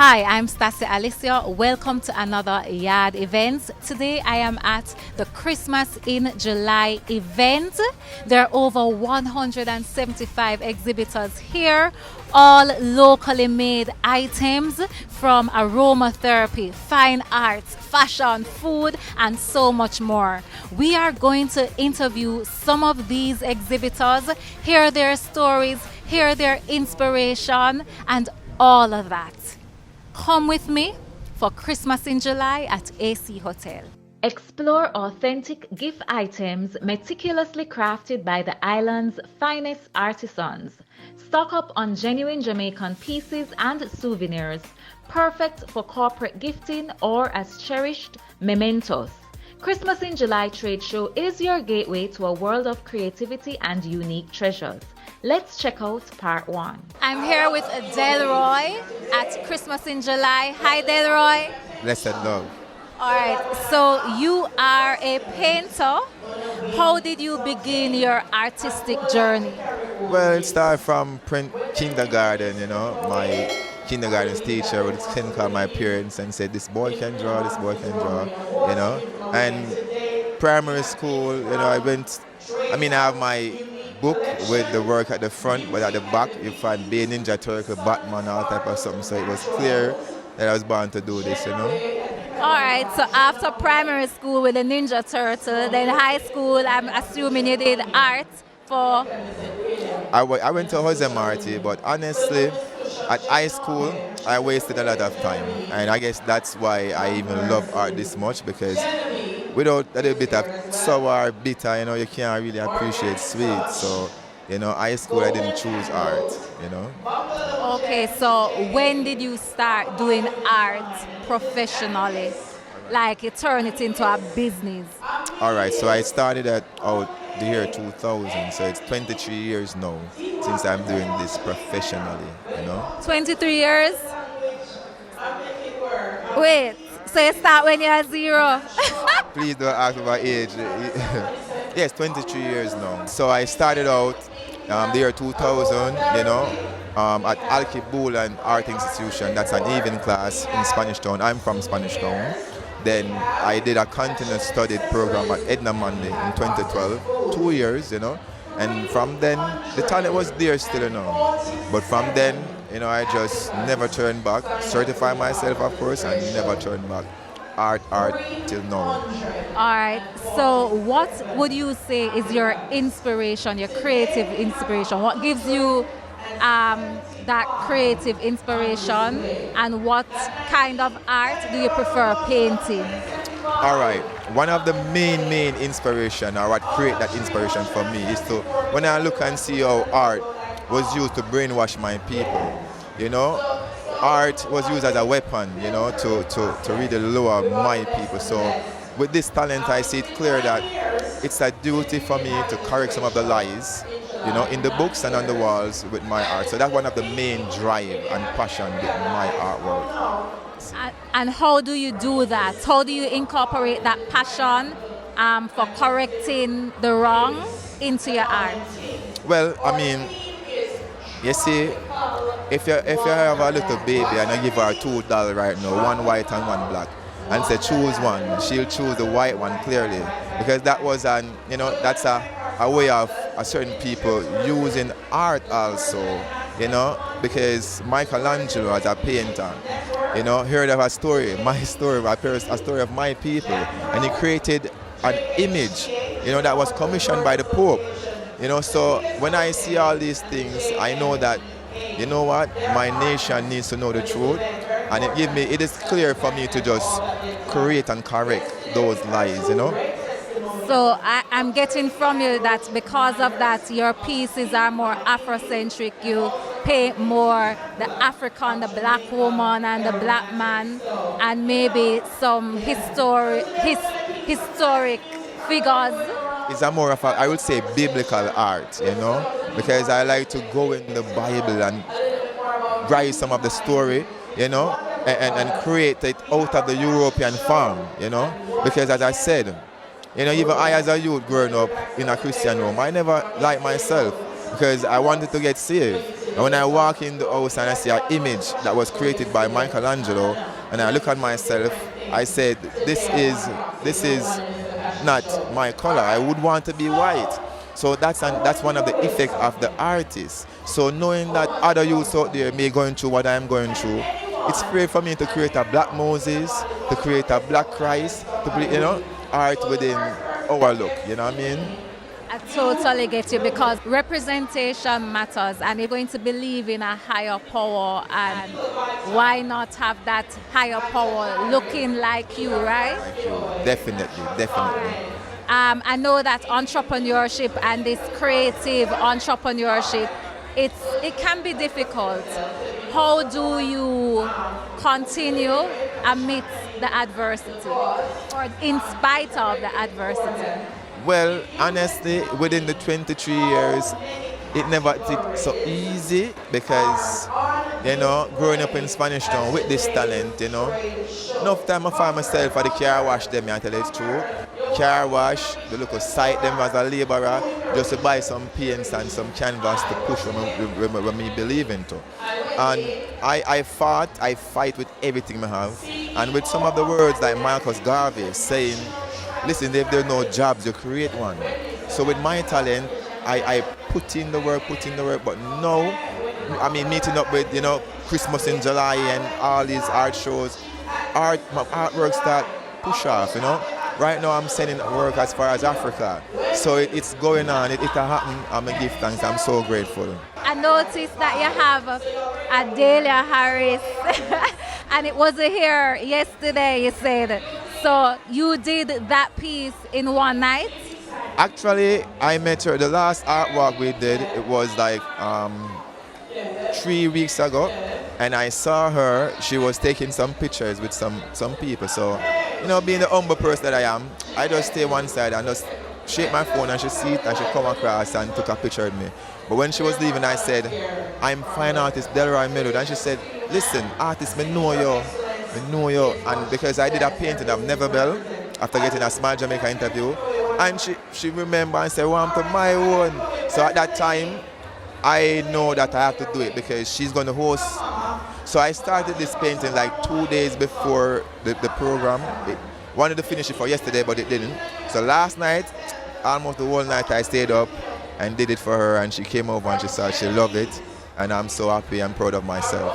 Hi, I'm Stacey Alicia. Welcome to another Yaad event. Today I am at the Christmas in July event. There are over 175 exhibitors here, all locally made items from aromatherapy, fine arts, fashion, food, and so much more. We are going to interview some of these exhibitors, hear their stories, hear their inspiration, and all of that. Come with me for Christmas in July at AC Hotel. Explore authentic gift items meticulously crafted by the island's finest artisans. Stock up on genuine Jamaican pieces and souvenirs, perfect for corporate gifting or as cherished mementos. Christmas in July Trade Show is your gateway to a world of creativity and unique treasures. Let's check out part one. I'm here with Delroy at Christmas in July. Hi, Delroy. Blessed love. All right, so you are a painter. How did you begin your artistic journey? Well, it started from kindergarten, My kindergarten teacher would call my parents and said, this boy can draw, this boy can draw, And primary school, I have my book with the work at the front, but at the back you find Bay Ninja Turtle, Batman, all type of something. So it was clear that I was born to do this, All right, so after primary school with the Ninja Turtle, then high school, I'm assuming you did art for... I went to Jose Marti, but honestly, at high school, I wasted a lot of time. And I guess that's why I even love art this much, because without a little bit of sour, bitter, you can't really appreciate sweet. So, high school, I didn't choose art, Okay, so when did you start doing art professionally? Like you turn it into a business? All right, so I started at the year 2000, so it's 23 years now since I'm doing this professionally, 23 years? Wait, so you start when you're 0? Please don't ask about age. Yes, 23 years now. So I started out the year 2000, at Alquibulan Art Institution. That's an evening class in Spanish Town. I'm from Spanish Town. Then I did a continuous studied program at Edna Monday in 2012, 2 years, And from then, the talent was there still, But from then, I just never turned back. Certify myself, of course, and never turned back. Art till now. All right. So what would you say is your inspiration, your creative inspiration? What gives you that creative inspiration, and what kind of art do you prefer painting? All right. One of the main inspiration, or what create that inspiration for me, is to, when I look and see how art was used to brainwash my people, art was used as a weapon, to really lower my people. So with this talent, I see it clear that it's a duty for me to correct some of the lies, in the books and on the walls with my art. So that's one of the main drive and passion with my artwork. And how do you do that? How do you incorporate that passion for correcting the wrong into your art? Well, you see, if you have a little baby and I give her $2 right now, one white and one black, and say choose one, she'll choose the white one clearly, because that was that's a way of a certain people using art also, because Michelangelo as a painter, heard of a story, my story, a story of my people, and he created an image, that was commissioned by the Pope. So when I see all these things, I know that, my nation needs to know the truth, and it is clear for me to just create and correct those lies, So I'm getting from you that because of that, your pieces are more Afrocentric. You paint more the African, the black woman and the black man, and maybe some historic figures. It's a more of a, I would say, biblical art, because I like to go in the Bible and write some of the story, and create it out of the European farm, because as I said, even I as a youth growing up in a Christian home, I never liked myself because I wanted to get saved. And when I walk in the house and I see an image that was created by Michelangelo, and I look at myself, I said, this is not my color. I would want to be white. So that's one of the effects of the artist. So knowing that other youths out there may going through what I'm going through, it's fair for me to create a black Moses, to create a black Christ, to be, art within our look. You know what I mean? I totally get you, because representation matters, and you're going to believe in a higher power, and why not have that higher power looking like you, right? Like you. Definitely. I know that entrepreneurship and this creative entrepreneurship, it can be difficult. How do you continue amidst the adversity, or in spite of the adversity? Well, honestly, within the 23 years, it never did so easy, because, growing up in Spanish Town with this talent, enough time I find myself at the car wash them, I tell you it's true. Car wash, the local site them as a labourer, just to buy some paints and some canvas to push what me believe into. And I fight with everything I have. And with some of the words like Marcus Garvey saying, listen, if there are no jobs, you create one. So with my talent, I put in the work, but now, meeting up with, Christmas in July and all these art shows, my artwork start push off, Right now I'm sending work as far as Africa. So it's going on, it happened, I'm going to give thanks, I'm so grateful. I noticed that you have Adelia Harris, and it wasn't here yesterday, you said. So you did that piece in one night? Actually, I met her. The last artwork we did, it was like 3 weeks ago, and I saw her. She was taking some pictures with some people. So, being the humble person that I am, I just stay one side and just shake my phone, and she see it, and she come across and took a picture of me. But when she was leaving, I said, I'm fine artist Delroy Millwood, and she said, listen, artist, I know you. And because I did a painting of Neverbell after getting a small Jamaica interview, and she remembered and said, well, I'm to my own. So at that time, I know that I have to do it because she's going to host. So I started this painting like 2 days before the program. Wanted to finish it for yesterday, but it didn't. So last night, almost the whole night, I stayed up and did it for her, and she came over and she said she loved it, and I'm so happy and proud of myself.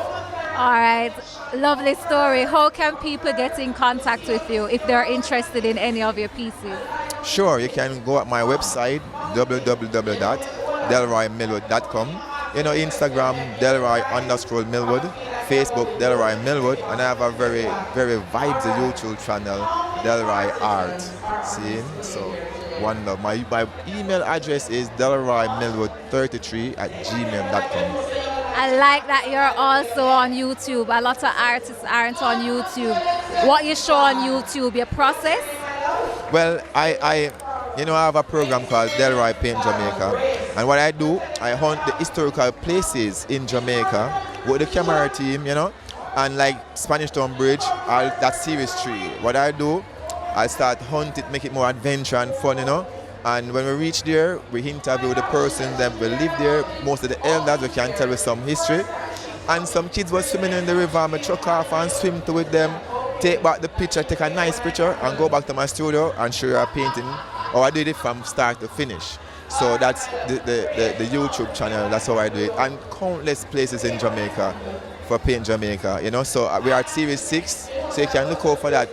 All right, lovely story. How can people get in contact with you if they're interested in any of your pieces? Sure, you can go at my website, www.delroymillwood.com. Instagram, Delroy_Millwood, Facebook, Delroy Millwood, and I have a very, very vibes YouTube channel, Delroy Art. See? So, one love. My email address is delroymillwood33@gmail.com. I like that you're also on YouTube. A lot of artists aren't on YouTube. What you show on YouTube, your process? Well, I have a program called Delroy Paint Jamaica, and what I do, I hunt the historical places in Jamaica with the camera team, and like Spanish Town Bridge, that series 3. What I do, I start hunt it, make it more adventure and fun, And when we reach there, we interview the person that will live there. Most of the elders, we can tell us some history. And some kids were swimming in the river, I chuck off and swim with them, take back the picture, take a nice picture, and go back to my studio and show you a painting. Or I did it from start to finish. So that's the YouTube channel, that's how I do it. And countless places in Jamaica for Paint Jamaica, So we are at Series 6, so you can look out for that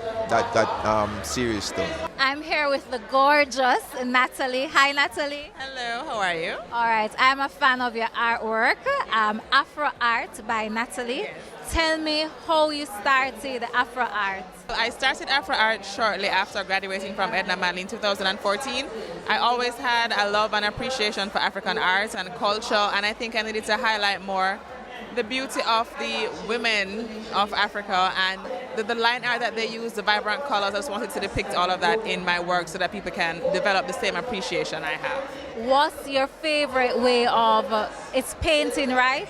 series too. I'm here with the gorgeous Natalie. Hi, Natalie. Hello, how are you? All right, I'm a fan of your artwork, Afro Art by Natalie. Yes. Tell me how you started Afro Art. I started Afro Art shortly after graduating from Edna Manley in 2014. I always had a love and appreciation for African art and culture, and I think I needed to highlight more the beauty of the women of Africa and the line art that they use, the vibrant colors. I just wanted to depict all of that in my work so that people can develop the same appreciation I have. What's your favorite way of, it's painting, right?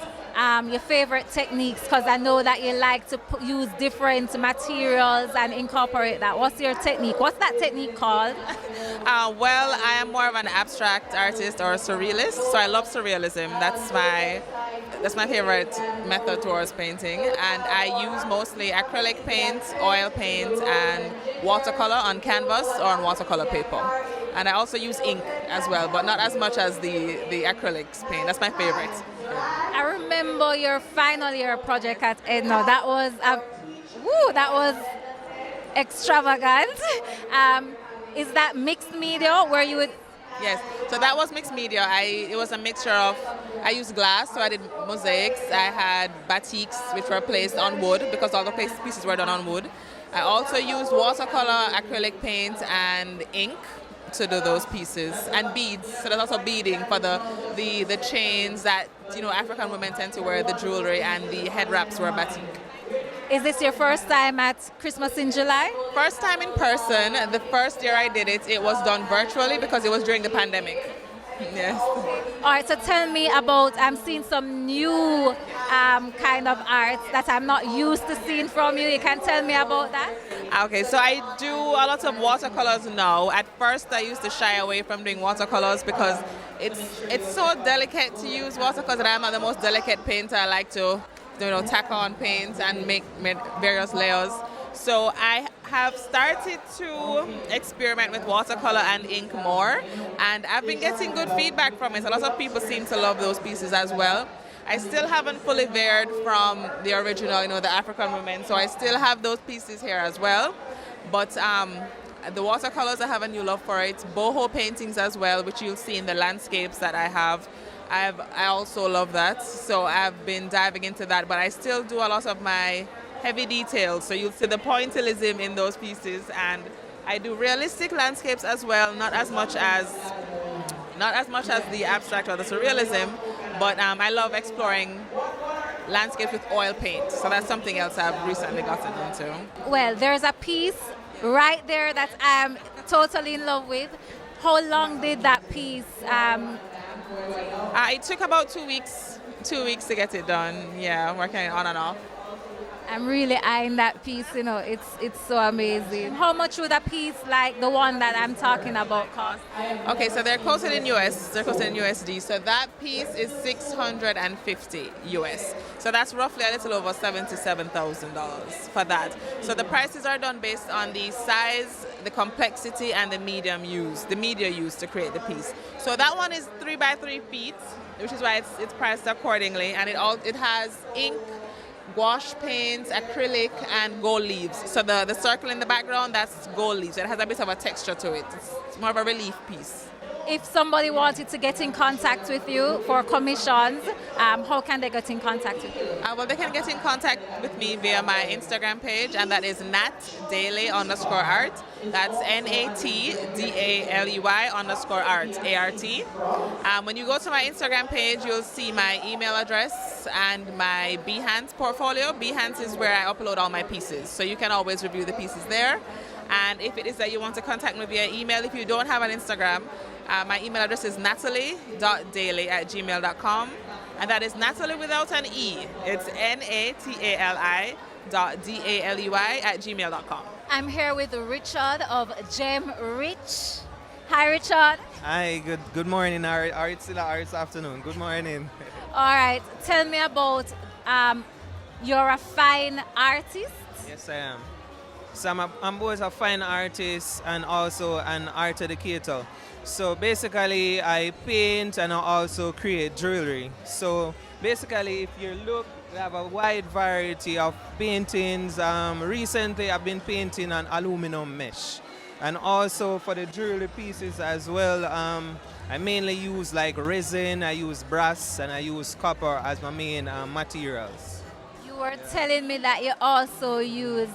Your favorite techniques, because I know that you like to use different materials and incorporate that. What's your technique? What's that technique called? Well, I am more of an abstract artist or a surrealist, so I love surrealism. That's That's my favorite method towards painting, and I use mostly acrylic paint, oil paint, and watercolor on canvas or on watercolor paper. And I also use ink as well, but not as much as the acrylics paint. That's my favorite. I remember your final year project at Edna. That was extravagant. Is that mixed media where you would? Yes, so that was mixed media. It was a mixture of, I used glass, so I did mosaics. I had batiks, which were placed on wood because all the pieces were done on wood. I also used watercolor, acrylic paint, and ink to do those pieces, and beads. So there's also beading for the chains that African women tend to wear, the jewelry, and the head wraps were batik. Is this your first time at Christmas in July? First time in person. The first year I did it, it was done virtually because it was during the pandemic. Yes. All right, so tell me about, I'm seeing some new kind of art that I'm not used to seeing from you. You can tell me about that? Okay, so I do a lot of watercolors now. At first I used to shy away from doing watercolors because it's so delicate to use watercolors, and I'm not the most delicate painter. I like to tack on paint and make various layers. So I have started to experiment with watercolor and ink more, and I've been getting good feedback from it. A lot of people seem to love those pieces as well. I still haven't fully veered from the original, the African women, so I still have those pieces here as well. But the watercolors, I have a new love for it. Boho paintings as well, which you'll see in the landscapes that I have. I also love that, so I've been diving into that, but I still do a lot of my heavy details, so you'll see the pointillism in those pieces, and I do realistic landscapes as well, not as much as the abstract or the surrealism, but I love exploring landscapes with oil paint, so that's something else I've recently gotten into. Well, there's a piece right there that I'm totally in love with. How long did that piece it took about 2 weeks to get it done. Yeah, working on and off. I'm really eyeing that piece, it's so amazing. How much would a piece like the one that I'm talking about cost? Okay, so they're quoted in USD. So that piece is $650 US. So that's roughly a little over $77,000 for that. So the prices are done based on the size, the complexity, and the media used to create the piece. So that one is 3 by 3 feet, which is why it's priced accordingly, and it has ink, gouache paints, acrylic, and gold leaves. So the circle in the background, that's gold leaves. It has a bit of a texture to it. It's more of a relief piece. If somebody wanted to get in contact with you for commissions, how can they get in contact with you? Well, they can get in contact with me via my Instagram page, and that is natdaily_art. That's NATDALEY_art, ART. When you go to my Instagram page, you'll see my email address and my Behance portfolio. Behance is where I upload all my pieces, so you can always review the pieces there. And if it is that you want to contact me via email, if you don't have an Instagram, my email address is natalie.daly@gmail.com, and that is Natalie without an E. It's natali.daley@gmail.com. I'm here with Richard of Gem Rich. Hi, Richard. Hi, good morning, or it's still it's afternoon. Good morning. All right, tell me about, you're a fine artist? Yes, I am. So I'm both a fine artist and also an art educator. So basically I paint and I also create jewelry. So basically if you look, we have a wide variety of paintings. Recently I've been painting on aluminum mesh. And also for the jewelry pieces as well, I mainly use like resin, I use brass, and I use copper as my main materials. You were telling me that you also use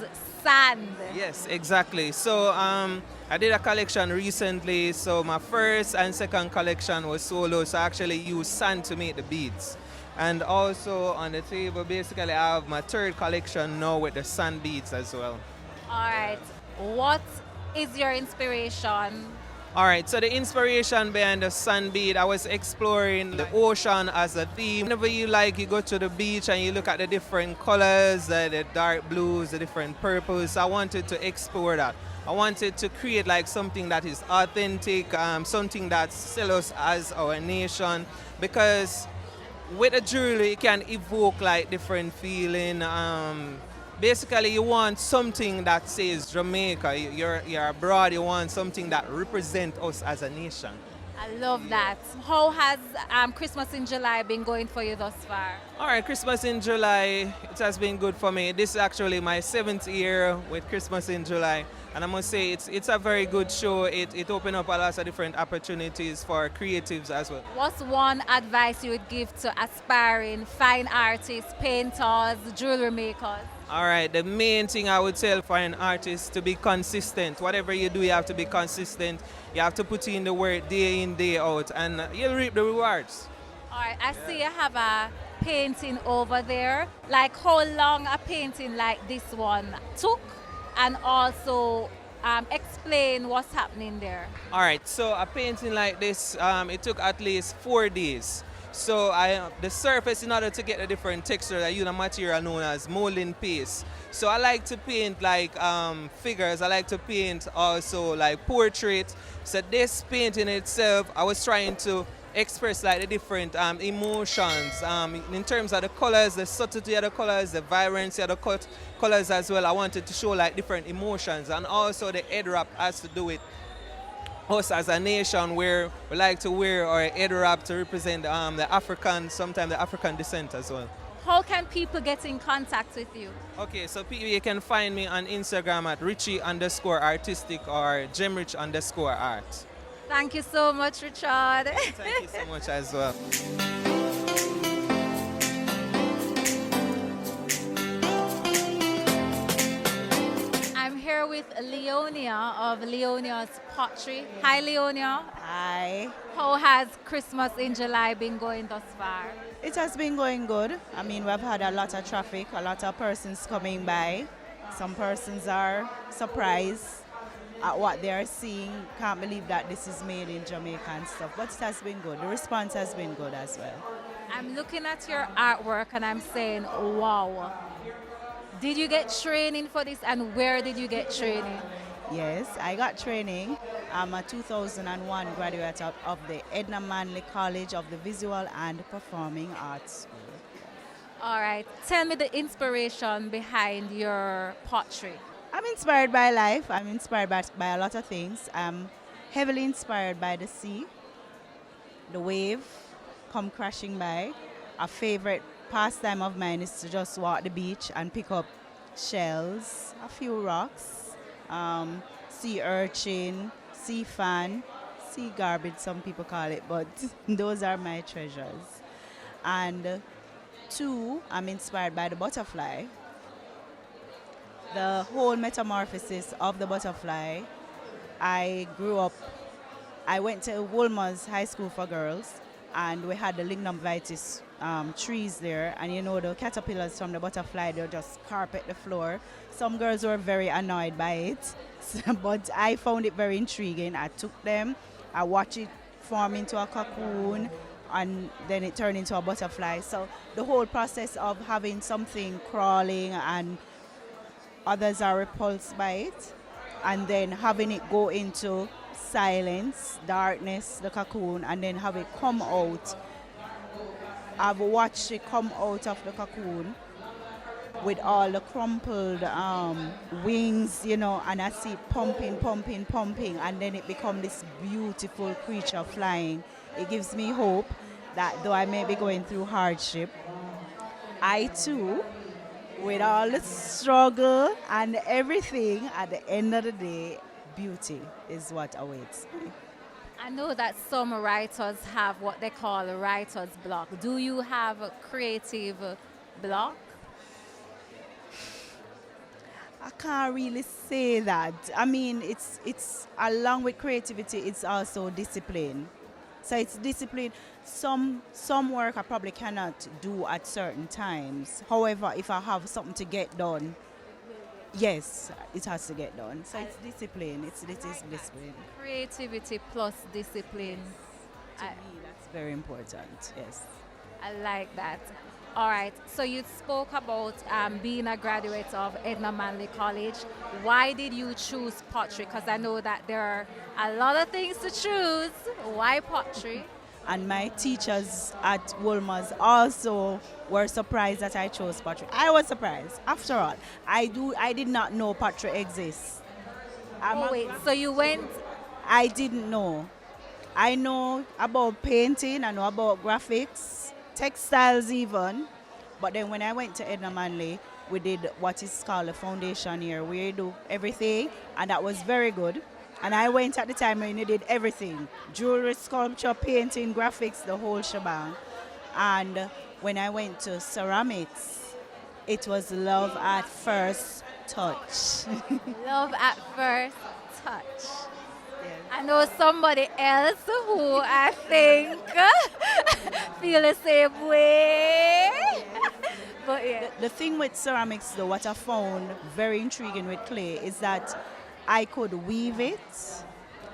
sand. Yes, exactly. So I did a collection recently. So my first and second collection was solo. So I actually used sand to make the beads. And also on the table, basically I have my third collection now with the sand beads as well. All right. What is your inspiration? All right, so the inspiration behind the sun bead, I was exploring the ocean as a theme. Whenever you go to the beach and you look at the different colors, the dark blues, the different purples. I wanted to explore that. I wanted to create like something that is authentic, something that sells us as our nation, because with a jewelry, it can evoke like different feeling. Basically, you want something that says Jamaica. You're abroad. You want something that represents us as a nation. I love that. How has Christmas in July been going for you thus far? All right, Christmas in July, it has been good for me. This is actually my 7th year with Christmas in July. And I must say, it's a very good show. It opened up a lot of different opportunities for creatives as well. What's one advice you would give to aspiring fine artists, painters, jewelry makers? All right, the main thing I would tell for an artist to be consistent. Whatever you do, you have to be consistent. You have to put in the work day in, day out, and you'll reap the rewards. All right, I see you have a painting over there. Like how long a painting like this one took, and also explain what's happening there. All right, so a painting like this, it took at least 4 days. So the surface, in order to get a different texture, I use a material known as molding paste. So I like to paint like figures. I like to paint also like portraits. So this painting itself, I was trying to express like the different emotions in terms of the colors, the subtlety of the colors, the vibrancy of the colors as well. I wanted to show like different emotions, and also the head wrap has to do with us as a nation, where we like to wear our head wrap to represent the African, sometimes the African descent as well. How can people get in contact with you? Okay, so you can find me on Instagram at Richie_artistic or Gemrich_art. Thank you so much, Richard. Thank you so much as well. I'm here with Leonia of Leonia's Pottery. Hi, Leonia. Hi. How has Christmas in July been going thus far? It has been going good. I mean, we've had a lot of traffic, a lot of persons coming by. Some persons are surprised at what they are seeing. Can't believe that this is made in Jamaica and stuff. But it has been good. The response has been good as well. I'm looking at your artwork and I'm saying, wow. Did you get training for this, and where did you get training? Yes, I got training. I'm a 2001 graduate of the Edna Manley College of the Visual and Performing Arts School. All right. Tell me the inspiration behind your pottery. I'm inspired by life. I'm inspired by a lot of things. I'm heavily inspired by the sea, the wave come crashing by. A favorite pastime of mine is to just walk the beach and pick up shells, a few rocks, sea urchin, sea fan, sea garbage, some people call it, but those are my treasures. And 2, I'm inspired by the butterfly. The whole metamorphosis of the butterfly. I went to Wolmer's High School for Girls, and we had the lignum vitis trees there, and you know the caterpillars from the butterfly, they'll just carpet the floor. Some girls were very annoyed by it, but I found it very intriguing. I took them, I watched it form into a cocoon, and then it turned into a butterfly. So the whole process of having something crawling and others are repulsed by it, and then having it go into silence, darkness, the cocoon, and then have it come out. I've watched it come out of the cocoon with all the crumpled wings, you know, and I see it pumping, and then it becomes this beautiful creature flying. It gives me hope that though I may be going through hardship, I too, with all the struggle and everything, at the end of the day, beauty is what awaits me. I know that some writers have what they call a writer's block. Do you have a creative block? I can't really say that. I mean, it's along with creativity, it's also discipline. So it's discipline. Some work I probably cannot do at certain times. However, if I have something to get done, yes, it has to get done. So it's discipline. It is discipline. Creativity plus discipline. To me, that's very important. Yes. I like that. All right. So you spoke about being a graduate of Edna Manley College. Why did you choose pottery? Because I know that there are a lot of things to choose. Why pottery? And my teachers at Wolmer's also were surprised that I chose pottery. I was surprised. After all, I did not know pottery exists. Wait, so you went? I didn't know. I know about painting, I know about graphics, textiles even. But then when I went to Edna Manley, we did what is called a foundation year, where you do everything, and that was very good. And I went at the time when you did everything. Jewelry, sculpture, painting, graphics, the whole shebang. And when I went to ceramics, it was love at first touch. Love at first touch. Yes. I know somebody else who I think feel the same way. But yeah. The thing with ceramics, though, what I found very intriguing with clay is that I could weave it,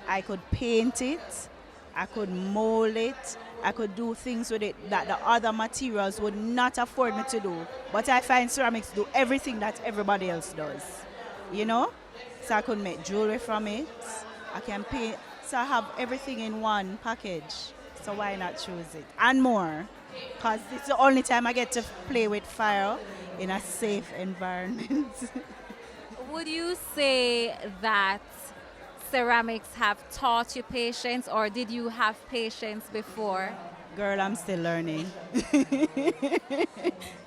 I could paint it, I could mold it, I could do things with it that the other materials would not afford me to do. But I find ceramics do everything that everybody else does, you know? So I could make jewelry from it, I can paint, so I have everything in one package. So why not choose it? And more, because it's the only time I get to play with fire in a safe environment. Would you say that ceramics have taught you patience, or did you have patience before? Girl, I'm still learning.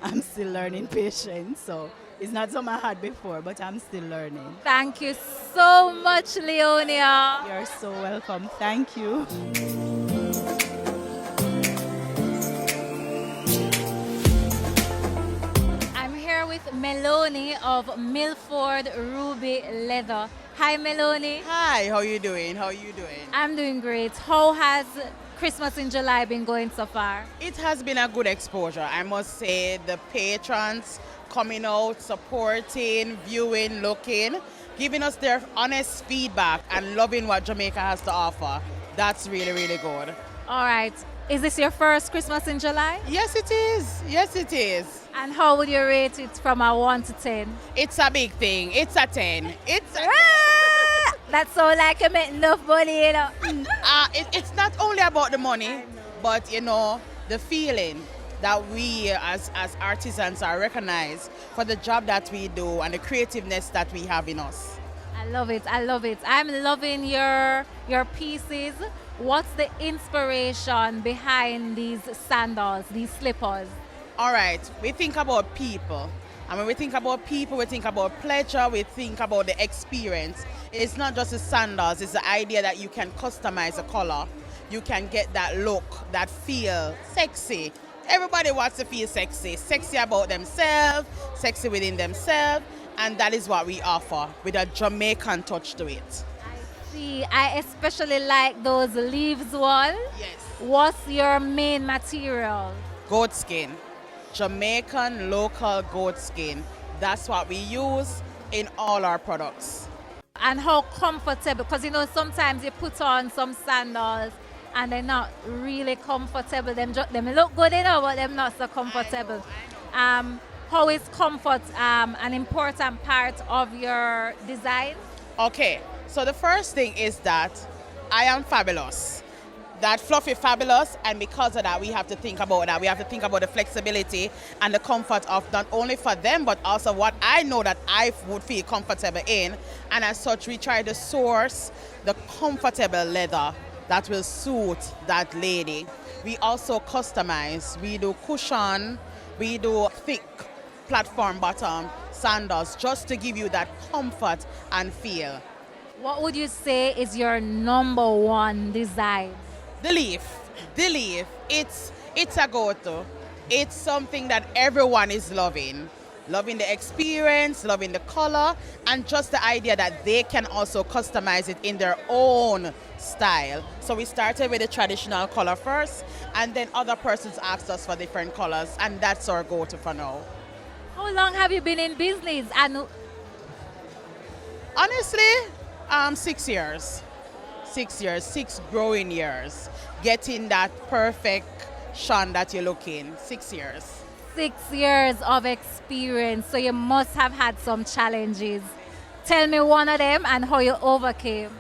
I'm still learning patience, so it's not something I had before, but I'm still learning. Thank you so much, Leonia. You're so welcome. Thank you. I'm here with Melanie of Milford Ruby Leather. Hi, Melanie. Hi, how you doing? How you doing? I'm doing great. How has Christmas in July been going so far? It has been a good exposure. I must say the patrons coming out, supporting, viewing, looking, giving us their honest feedback and loving what Jamaica has to offer. That's really, really good. All right. Is this your first Christmas in July? Yes, it is. Yes, it is. And how would you rate it from a 1 to 10? It's a big thing. It's a 10. It's a That sounds like you make enough money, you know. it's not only about the money, but, you know, the feeling that we as artisans are recognized for the job that we do and the creativeness that we have in us. I love it. I love it. I'm loving your pieces. What's the inspiration behind these sandals, these slippers? All right, we think about people. And when we think about people, we think about pleasure, we think about the experience. It's not just the sandals, it's the idea that you can customize a color. You can get that look, that feel sexy. Everybody wants to feel sexy. Sexy about themselves, sexy within themselves. And that is what we offer with a Jamaican touch to it. I see. I especially like those leaves one. Yes. What's your main material? Goat skin. Jamaican local goat skin. That's what we use in all our products. And how comfortable, because you know sometimes you put on some sandals and they're not really comfortable. Them look good, you know, but they're not so comfortable. How is comfort an important part of your design? Okay, so the first thing is that I am fabulous. That fluffy fabulous, and because of that we have to think about that. We have to think about the flexibility and the comfort of not only for them but also what I know that I would feel comfortable in, and as such we try to source the comfortable leather that will suit that lady. We also customize. We do cushion, we do thick platform bottom sandals just to give you that comfort and feel. What would you say is your number one design? The leaf, it's a go-to. It's something that everyone is loving. Loving the experience, loving the color, and just the idea that they can also customize it in their own style. So we started with the traditional color first, and then other persons asked us for different colors, and that's our go-to for now. How long have you been in business? And honestly, 6 years. 6 years, 6 growing years, getting that perfection that you're looking. 6 years. 6 years of experience, so you must have had some challenges. Tell me one of them and how you overcame.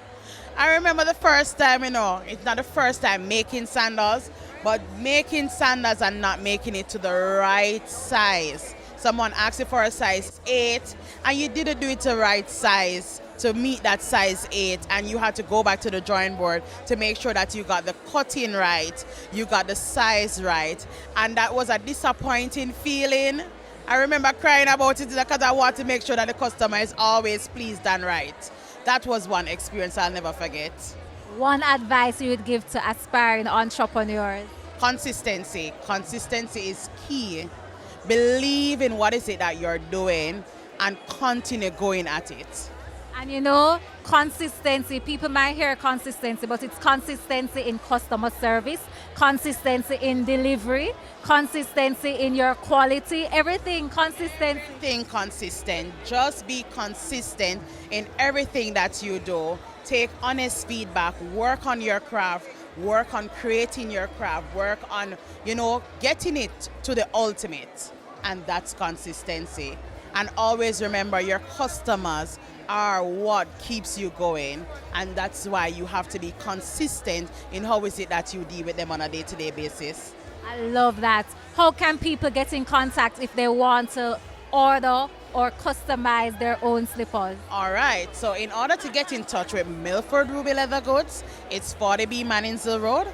I remember the first time, it's not the first time making sandals, but making sandals and not making it to the right size. Someone asked you for a size 8, and you didn't do it the right size to meet that size 8, and you had to go back to the drawing board to make sure that you got the cutting right, you got the size right, and that was a disappointing feeling. I remember crying about it because I want to make sure that the customer is always pleased and right. That was one experience I'll never forget. One advice you would give to aspiring entrepreneurs? Consistency. Consistency is key. Believe in what is it that you're doing and continue going at it. And consistency, people might hear consistency, but it's consistency in customer service, consistency in delivery, consistency in your quality, everything consistency. Everything consistent. Just be consistent in everything that you do. Take honest feedback, work on your craft, work on creating your craft, work on, getting it to the ultimate. And that's consistency. And always remember, your customers are what keeps you going, and that's why you have to be consistent in how is it that you deal with them on a day-to-day basis. I love that. How can people get in contact if they want to order or customize their own slippers? All right, so in order to get in touch with Milford Ruby Leather Goods, it's 40B Manningsville Road,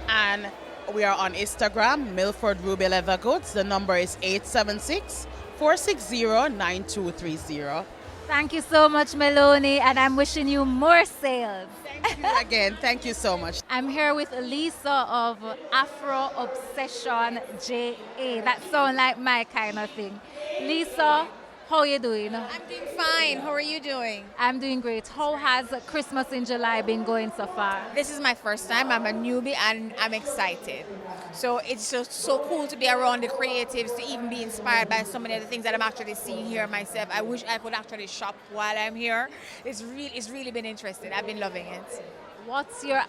and we are on Instagram, Milford Ruby Leather Goods. The number is 876-460-9230. Thank you so much, Melanie, and I'm wishing you more sales. Thank you again. Thank you so much. I'm here with Lisa of Afro Obsession JA. That sounds like my kind of thing. Lisa, how are you doing? I'm doing fine. How are you doing? I'm doing great. How has Christmas in July been going so far? This is my first time. I'm a newbie and I'm excited. So it's just so cool to be around the creatives, to even be inspired by so many of the things that I'm actually seeing here myself. I wish I could actually shop while I'm here. It's really been interesting. I've been loving it. What's your,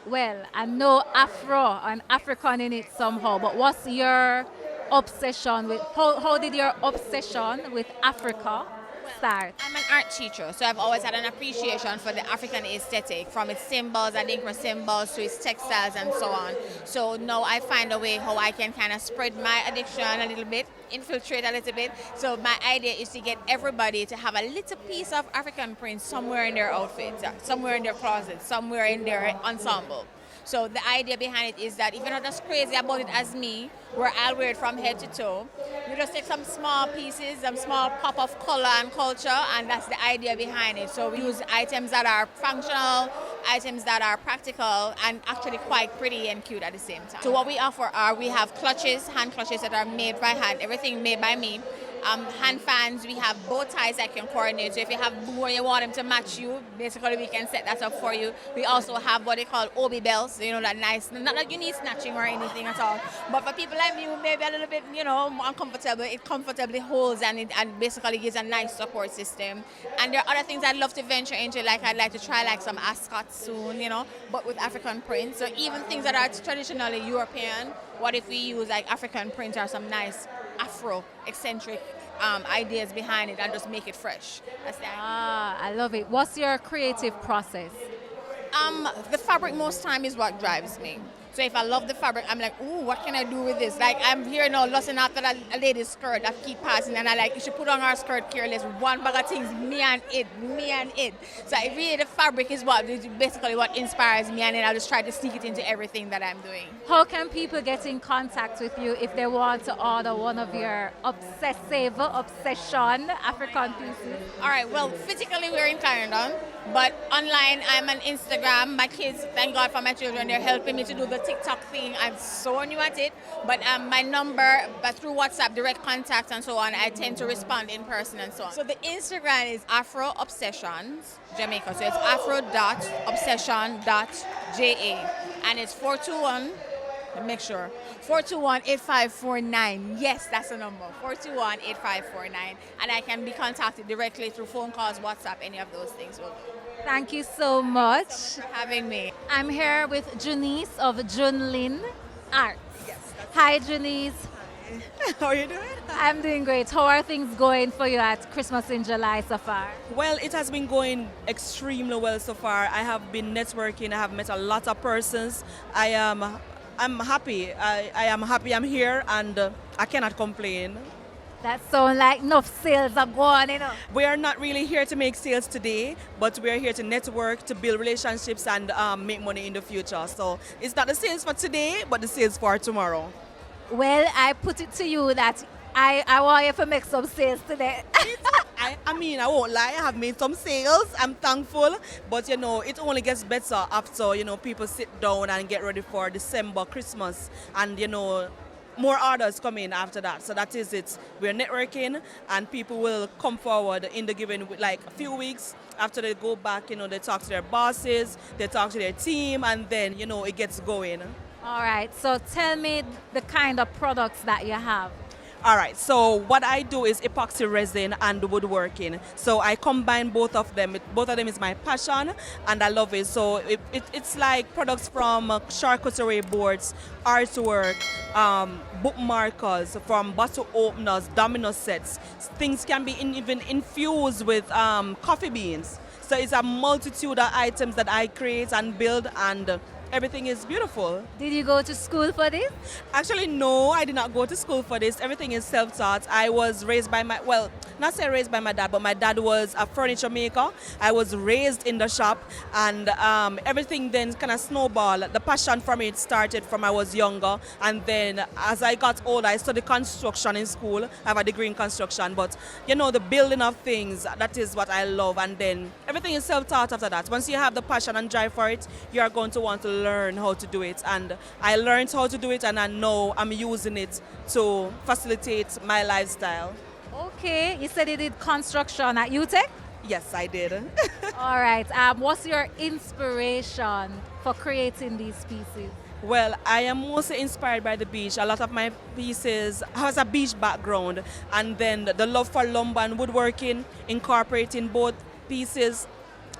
I know Afro and African in it somehow, but what's your obsession with, how did your obsession with Africa start? I'm an art teacher, so I've always had an appreciation for the African aesthetic, from its symbols, adinkra symbols, to its textiles and so on. So now I find a way how I can kind of spread my addiction a little bit, infiltrate a little bit. So my idea is to get everybody to have a little piece of African print somewhere in their outfits, somewhere in their closet, somewhere in their ensemble. So the idea behind it is that if you're not as crazy about it as me, where I'll wear it from head to toe, you just take some small pieces, some small pop of color and culture, and that's the idea behind it. So we use items that are functional, items that are practical, and actually quite pretty and cute at the same time. So what we offer are, we have clutches, hand clutches that are made by hand, everything made by me. Hand fans, we have bow ties that can coordinate. So if you have blue and you want them to match you, basically we can set that up for you. We also have what they call obi belts, that nice, not that you need snatching or anything at all. But for people like me who may be a little bit, uncomfortable, it comfortably holds and basically gives a nice support system. And there are other things I'd love to venture into, like I'd like to try like some ascots soon, but with African print. So even things that are traditionally European, what if we use like African print or some nice Afro eccentric ideas behind it and just make it fresh. That's the idea. I love it. What's your creative process? The fabric most time is what drives me. So if I love the fabric, I'm like, ooh, what can I do with this? Like, I'm here now lusting after a lady's skirt that keep passing, and I like, you should put on her skirt careless. One bag of things, me and it. So really the fabric is basically what inspires me, and then I just try to sneak it into everything that I'm doing. How can people get in contact with you if they want to order one of your obsession African pieces? All right, well, physically we're in Clarendon, but online I'm on Instagram. My kids, thank God for my children, they're helping me to do the TikTok thing. I'm so new at it, but my number, but through WhatsApp, direct contact and so on, I tend to respond in person and so on. So the Instagram is Afro Obsessions Jamaica. So it's afro.obsession.ja, and it's 421. Make sure 421-8549. Yes, that's the number. 421-8549, and I can be contacted directly through phone calls, WhatsApp, any of those things will do. Thank you so much for having me. I'm here with Junice of Junlin Arts. Yes. Hi, Junice. How are you doing? I'm doing great. How are things going for you at Christmas in July so far? Well, it has been going extremely well so far. I have been networking. I have met a lot of persons. I'm happy. I am happy I'm here, and I cannot complain. That sounds like enough sales are going, you know. We are not really here to make sales today, but we are here to network, to build relationships, and make money in the future. So it's not the sales for today, but the sales for tomorrow. Well, I put it to you that I want you to make some sales today. I mean, I won't lie, I have made some sales. I'm thankful, but it only gets better after, people sit down and get ready for December, Christmas, and, more orders come in after that. So that is it. We're networking, and people will come forward in the given, like, a few weeks after they go back, they talk to their bosses, they talk to their team, and then, it gets going. All right, so tell me the kind of products that you have. All right, so what I do is epoxy resin and woodworking. So I combine both of them. Both of them is my passion, and I love it. So it's like products from charcuterie boards, artwork, bookmarkers, from bottle openers, domino sets. Things can be even infused with coffee beans. So it's a multitude of items that I create and build, and everything is beautiful. Did you go to school for this? Actually, no, I did not go to school for this. Everything is self-taught. I was raised by not say raised by my dad, but my dad was a furniture maker. I was raised in the shop, and everything then kind of snowballed. The passion for me, it started from I was younger, and then as I got older, I studied construction in school. I have a degree in construction, but the building of things, that is what I love, and then everything is self-taught after that. Once you have the passion and drive for it, you are going to want to learn how to do it, and I learned how to do it, and I know I'm using it to facilitate my lifestyle. Okay, you said you did construction at UTech? Yes, I did. All right, what's your inspiration for creating these pieces? Well, I am mostly inspired by the beach. A lot of my pieces has a beach background, and then the love for lumber and woodworking, incorporating both pieces,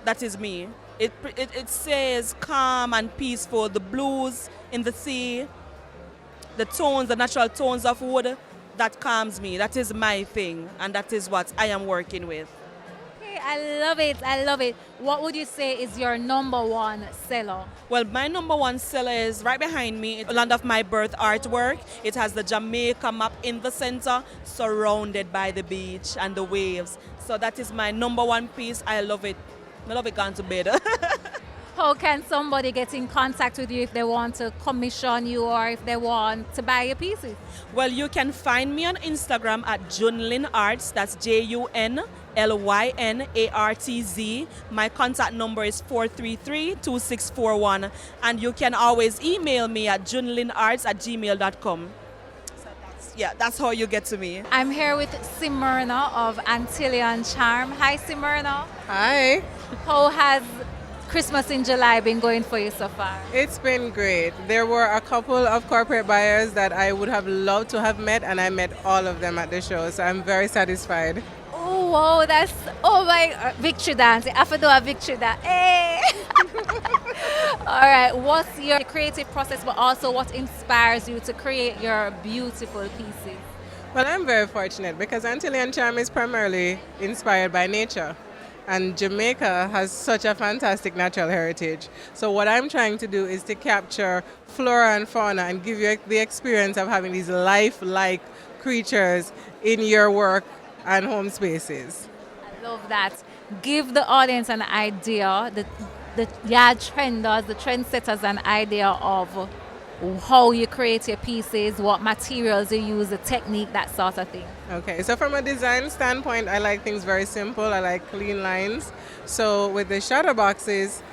that is me. It says calm and peaceful, the blues in the sea, the natural tones of wood, that calms me. That is my thing, and that is what I am working with. Okay, I love it. What would you say is your number one seller? Well, my number one seller is right behind me. It's Land of My Birth artwork. It has the Jamaica map in the center, surrounded by the beach and the waves. So that is my number one piece. I love it. I love it gone to bed. How can somebody get in contact with you if they want to commission you or if they want to buy your pieces? Well, you can find me on Instagram at Junlyn Arts. That's JUNLYNARTZ. My contact number is 433-2641. And you can always email me at junlynarts@gmail.com. That's how you get to me. I'm here with Simyrna of Antillian Charm. Hi, Simyrna. Hi. How has Christmas in July been going for you so far? It's been great. There were a couple of corporate buyers that I would have loved to have met, and I met all of them at the show, so I'm very satisfied. Oh, wow, my victory dance. I have to do a victory dance. Hey! All right, what's your creative process, but also what inspires you to create your beautiful pieces? Well, I'm very fortunate because Antillian Charm is primarily inspired by nature. And Jamaica has such a fantastic natural heritage. So what I'm trying to do is to capture flora and fauna and give you the experience of having these life-like creatures in your work and home spaces. I love that. Give the audience an idea, the Yaad trenders, the trendsetters, an idea of how you create your pieces, what materials you use, the technique, that sort of thing. Okay, so from a design standpoint, I like things very simple. I like clean lines. So with the shadow boxes,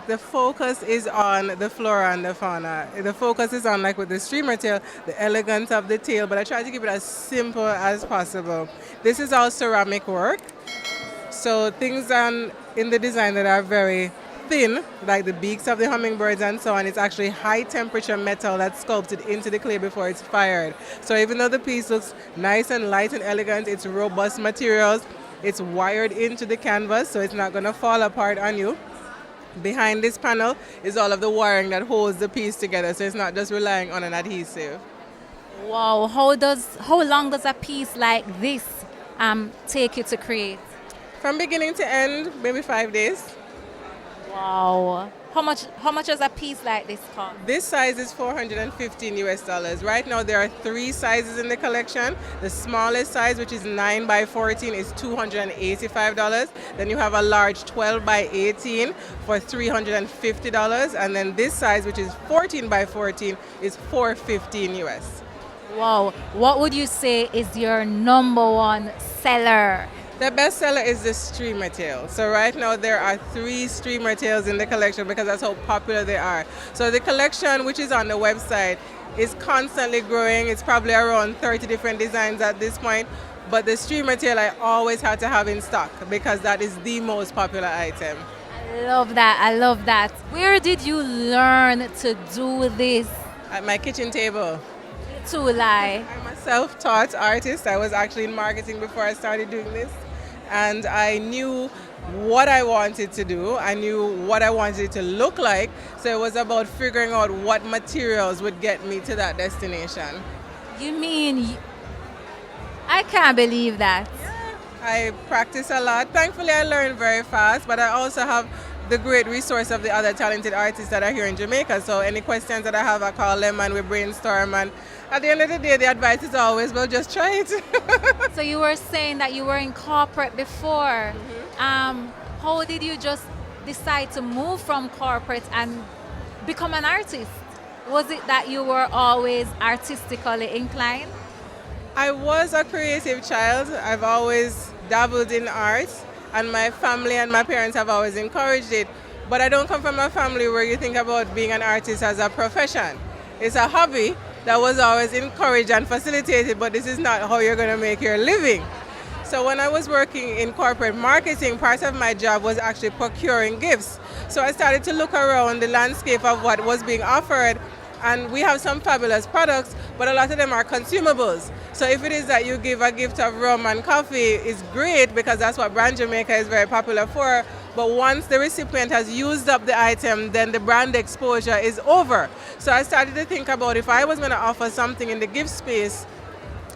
the focus is on the flora and the fauna. The focus is on, like with the streamer tail, the elegance of the tail, but I try to keep it as simple as possible. This is all ceramic work. So things in the design that are very thin, like the beaks of the hummingbirds and so on, it's actually high temperature metal that's sculpted into the clay before it's fired. So even though the piece looks nice and light and elegant, it's robust materials. It's wired into the canvas, so it's not going to fall apart on you. Behind this panel is all of the wiring that holds the piece together, so it's not just relying on an adhesive. Wow, how long does a piece like this take you to create? From beginning to end, maybe 5 days. Wow. How much does a piece like this cost? This size is $415 US. Right now there are 3 sizes in the collection. The smallest size, which is 9 by 14, is $285. Then you have a large 12 by 18 for $350. And then this size, which is 14 by 14, is $415 US. Wow. What would you say is your number one seller? The best seller is the streamer tail. So right now there are 3 streamer tails in the collection because that's how popular they are. So the collection, which is on the website, is constantly growing. It's probably around 30 different designs at this point. But the streamer tail I always have to have in stock because that is the most popular item. I love that. I love that. Where did you learn to do this? At my kitchen table. To lie. I'm a self-taught artist. I was actually in marketing before I started doing this. And I knew what I wanted to do. I knew what I wanted it to look like. So it was about figuring out what materials would get me to that destination. You mean, I can't believe that. I practice a lot. Thankfully, I learn very fast, but I also have the great resource of the other talented artists that are here in Jamaica. So any questions that I have, I call them and we brainstorm. And at the end of the day, the advice is always, well, just try it. So you were saying that you were in corporate before. How did you just decide to move from corporate and become an artist? Was it that you were always artistically inclined? I was a creative child. I've always dabbled in art, and my family and my parents have always encouraged it. But I don't come from a family where you think about being an artist as a profession. It's a hobby that was always encouraged and facilitated, but this is not how you're going to make your living. So when I was working in corporate marketing, part of my job was actually procuring gifts. So I started to look around the landscape of what was being offered, and we have some fabulous products, but a lot of them are consumables. So if it is that you give a gift of rum and coffee, it's great because that's what brand Jamaica is very popular for. But once the recipient has used up the item, then the brand exposure is over. So I started to think about if I was going to offer something in the gift space,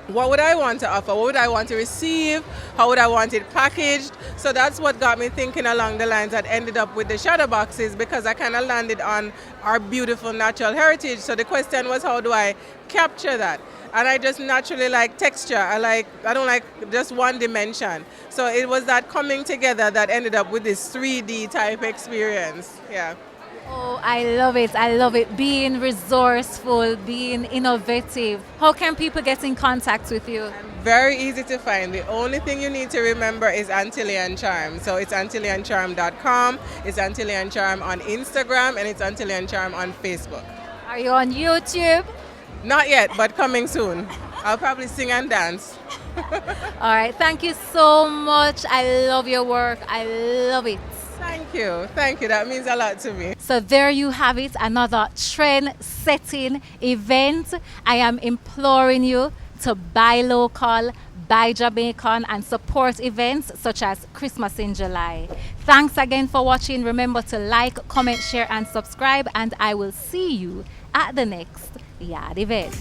what would I want to offer? What would I want to receive? How would I want it packaged? So that's what got me thinking along the lines that ended up with the shadow boxes, because I kind of landed on our beautiful natural heritage. So the question was, how do I capture that? And I just naturally like texture. I don't like just one dimension. So it was that coming together that ended up with this 3D type experience. Yeah. Oh, I love it. I love it. Being resourceful, being innovative. How can people get in contact with you? Very easy to find. The only thing you need to remember is Antillian Charm. So it's antilliancharm.com, it's Antillian Charm on Instagram, and it's Antillian Charm on Facebook. Are you on YouTube? Not yet, but coming soon. I'll probably sing and dance. All right. Thank you so much. I love your work. I love it. Thank you. Thank you. That means a lot to me. So there you have it, another trend-setting event. I am imploring you to buy local, buy Jamaican, and support events such as Christmas in July. Thanks again for watching. Remember to like, comment, share, and subscribe, and I will see you at the next Yaad event.